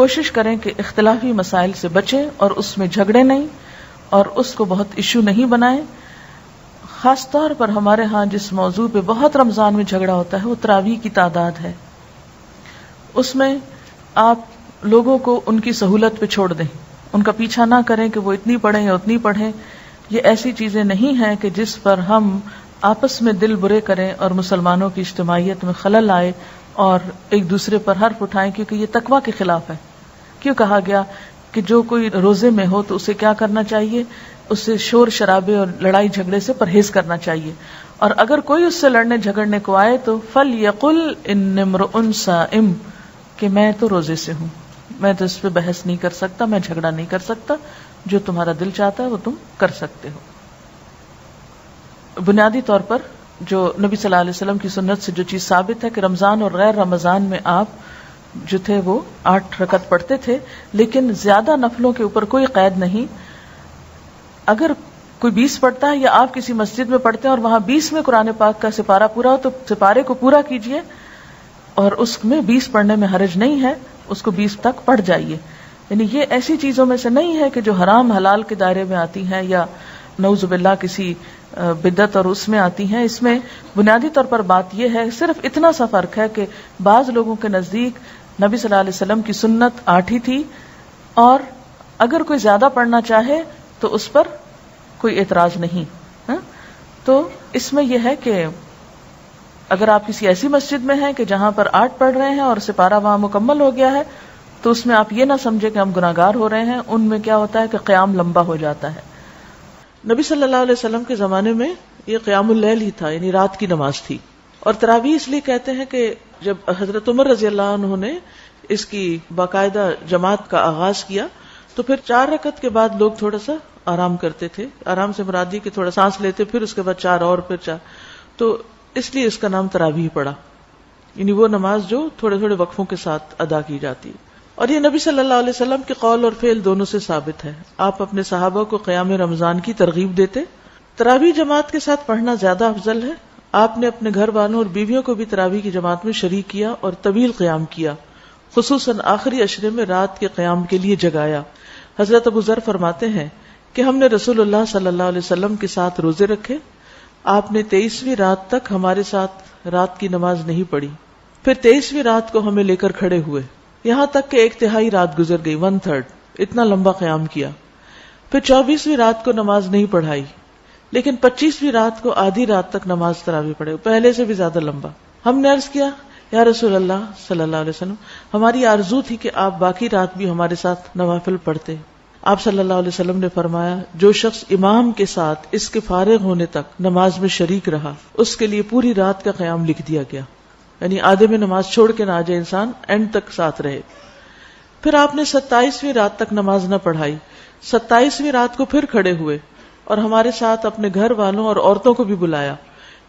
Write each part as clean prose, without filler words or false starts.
کوشش کریں کہ اختلافی مسائل سے بچیں اور اس میں جھگڑے نہیں اور اس کو بہت ایشو نہیں بنائیں. خاص طور پر ہمارے ہاں جس موضوع پہ بہت رمضان میں جھگڑا ہوتا ہے وہ تراویح کی تعداد ہے. اس میں آپ لوگوں کو ان کی سہولت پہ چھوڑ دیں, ان کا پیچھا نہ کریں کہ وہ اتنی پڑھیں یا اتنی پڑھیں. یہ ایسی چیزیں نہیں ہیں کہ جس پر ہم آپس میں دل برے کریں اور مسلمانوں کی اجتماعیت میں خلل آئے اور ایک دوسرے پر حرف اٹھائیں, کیونکہ یہ تقویٰ کے خلاف ہے. کیوں کہا گیا کہ جو کوئی روزے میں ہو تو اسے کیا کرنا چاہیے, اسے شور شرابے اور لڑائی جھگڑے سے پرہیز کرنا چاہیے, اور اگر کوئی اس سے لڑنے جھگڑنے کو آئے تو فَلْيَقُلْ إِنِّ امْرُؤٌ صَائِمٌ, کہ میں تو روزے سے ہوں, میں تو اس پہ بحث نہیں کر سکتا, میں جھگڑا نہیں کر سکتا, جو تمہارا دل چاہتا ہے وہ تم کر سکتے ہو. بنیادی طور پر جو نبی صلی اللہ علیہ وسلم کی سنت سے جو چیز ثابت ہے کہ رمضان اور غیر رمضان میں آپ جو تھے وہ 8 رکعت پڑھتے تھے, لیکن زیادہ نفلوں کے اوپر کوئی قید نہیں. اگر کوئی 20 پڑھتا ہے یا آپ کسی مسجد میں پڑھتے ہیں اور وہاں 20 میں قرآن پاک کا سپارہ پورا ہو تو سپارے کو پورا کیجئے, اور اس میں 20 پڑھنے میں حرج نہیں ہے, اس کو 20 تک پڑھ جائیے. یعنی یہ ایسی چیزوں میں سے نہیں ہے کہ جو حرام حلال کے دائرے میں آتی ہیں یا نعوذ باللہ کسی بدعت اور اس میں آتی ہیں. اس میں بنیادی طور پر بات یہ ہے, صرف اتنا سا فرق ہے کہ بعض لوگوں کے نزدیک نبی صلی اللہ علیہ وسلم کی سنت 8 ہی تھی, اور اگر کوئی زیادہ پڑھنا چاہے تو اس پر کوئی اعتراض نہیں. تو اس میں یہ ہے کہ اگر آپ کسی ایسی مسجد میں ہیں کہ جہاں پر 8 پڑھ رہے ہیں اور سپارہ وہاں مکمل ہو گیا ہے, تو اس میں آپ یہ نہ سمجھے کہ ہم گناہگار ہو رہے ہیں. ان میں کیا ہوتا ہے کہ قیام لمبا ہو جاتا ہے. نبی صلی اللہ علیہ وسلم کے زمانے میں یہ قیام اللیل ہی تھا, یعنی رات کی نماز تھی. اور تراویح اس لیے کہتے ہیں کہ جب حضرت عمر رضی اللہ عنہ نے اس کی باقاعدہ جماعت کا آغاز کیا تو پھر 4 رکعت کے بعد لوگ تھوڑا سا آرام کرتے تھے. آرام سے مراد یہ کہ تھوڑا سانس لیتے, پھر اس کے بعد 4 اور پھر 4, تو اس لیے اس کا نام تراویح پڑا, یعنی وہ نماز جو تھوڑے تھوڑے وقفوں کے ساتھ ادا کی جاتی ہے. اور یہ نبی صلی اللہ علیہ وسلم کے قول اور فعل دونوں سے ثابت ہے. آپ اپنے صحابہ کو قیام رمضان کی ترغیب دیتے. تراویح جماعت کے ساتھ پڑھنا زیادہ افضل ہے. آپ نے اپنے گھر والوں اور بیویوں کو بھی تراویح کی جماعت میں شریک کیا اور طویل قیام کیا, خصوصاً آخری عشرے میں رات کے قیام کے لیے جگایا. حضرت ابو ذر فرماتے ہیں کہ ہم نے رسول اللہ صلی اللہ علیہ وسلم کے ساتھ روزے رکھے. آپ نے 23ویں رات تک ہمارے ساتھ رات کی نماز نہیں پڑھی, پھر 23ویں رات کو ہمیں لے کر کھڑے ہوئے, یہاں تک کہ 1/3 رات گزر گئی, 1/3, اتنا لمبا قیام کیا. پھر 24ویں رات کو نماز نہیں پڑھائی, لیکن 25ویں رات کو آدھی رات تک نماز تراویح پڑھے, پہلے سے بھی زیادہ لمبا. ہم نے عرض کیا, یا رسول اللہ صلی اللہ علیہ وسلم, ہماری آرزو تھی کہ آپ باقی رات بھی ہمارے ساتھ نوافل پڑھتے. آپ صلی اللہ علیہ وسلم نے فرمایا, جو شخص امام کے ساتھ اس کے فارغ ہونے تک نماز میں شریک رہا اس کے لیے پوری رات کا قیام لکھ دیا گیا. یعنی آدھے میں نماز چھوڑ کے نہ آ جائے, انسان اینڈ تک ساتھ رہے. پھر آپ نے 27ویں رات تک نماز نہ پڑھائی. 27ویں رات کو پھر کھڑے ہوئے اور ہمارے ساتھ اپنے گھر والوں اور عورتوں کو بھی بلایا,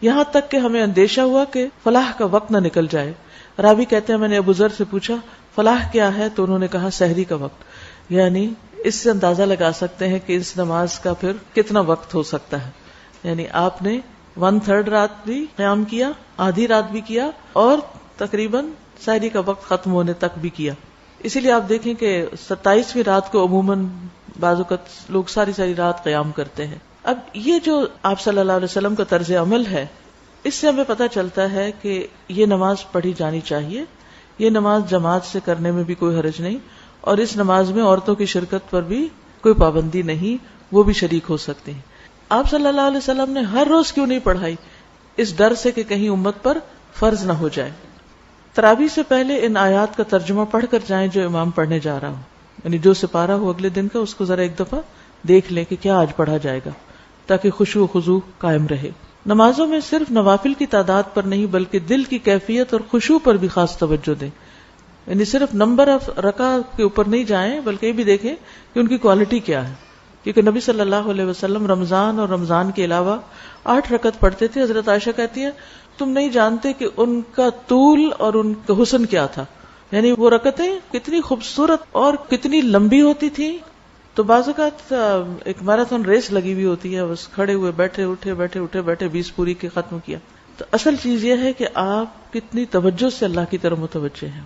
یہاں تک کہ ہمیں اندیشہ ہوا کہ فلاح کا وقت نہ نکل جائے. راوی کہتے ہیں میں نے ابو ذر سے پوچھا فلاح کیا ہے, تو انہوں نے کہا سحری کا وقت. یعنی اس سے اندازہ لگا سکتے ہیں کہ اس نماز کا پھر کتنا وقت ہو سکتا ہے. یعنی آپ نے 1/3 رات بھی قیام کیا, آدھی رات بھی کیا, اور تقریباً سحری کا وقت ختم ہونے تک بھی کیا. اسی لیے آپ دیکھیں کہ 27ویں رات کو عموماً بعض اوقات لوگ ساری رات قیام کرتے ہیں. اب یہ جو آپ صلی اللہ علیہ وسلم کا طرز عمل ہے, اس سے ہمیں پتہ چلتا ہے کہ یہ نماز پڑھی جانی چاہیے. یہ نماز جماعت سے کرنے میں بھی کوئی حرج نہیں, اور اس نماز میں عورتوں کی شرکت پر بھی کوئی پابندی نہیں, وہ بھی شریک ہو سکتے ہیں. آپ صلی اللہ علیہ وسلم نے ہر روز کیوں نہیں پڑھائی؟ اس ڈر سے کہ کہیں امت پر فرض نہ ہو جائے. تراویح سے پہلے ان آیات کا ترجمہ پڑھ کر جائیں جو امام پڑھنے جا رہا ہو, یعنی جو سپارہ ہو اگلے دن کا اس کو ذرا ایک دفعہ دیکھ لیں کہ کیا آج پڑھا جائے گا, تاکہ خشوع و خضوع قائم رہے. نمازوں میں صرف نوافل کی تعداد پر نہیں بلکہ دل کی کیفیت اور خشوع پر بھی خاص توجہ دیں. یعنی صرف نمبر آف رکعت کے اوپر نہیں جائیں بلکہ یہ بھی دیکھیں کہ ان کی کوالٹی کیا ہے, کیونکہ نبی صلی اللہ علیہ وسلم رمضان اور رمضان کے علاوہ 8 رکعت پڑھتے تھے. حضرت عائشہ کہتی ہیں تم نہیں جانتے کہ ان کا طول اور ان کا حسن کیا تھا, یعنی وہ رکعتیں کتنی خوبصورت اور کتنی لمبی ہوتی تھی. تو بعض اوقات ایک میراتھن ریس لگی ہوئی ہوتی ہے, بس کھڑے ہوئے بیٹھے اٹھے 20 پوری کے ختم کیا. تو اصل چیز یہ ہے کہ آپ کتنی توجہ سے اللہ کی طرف متوجہ ہیں.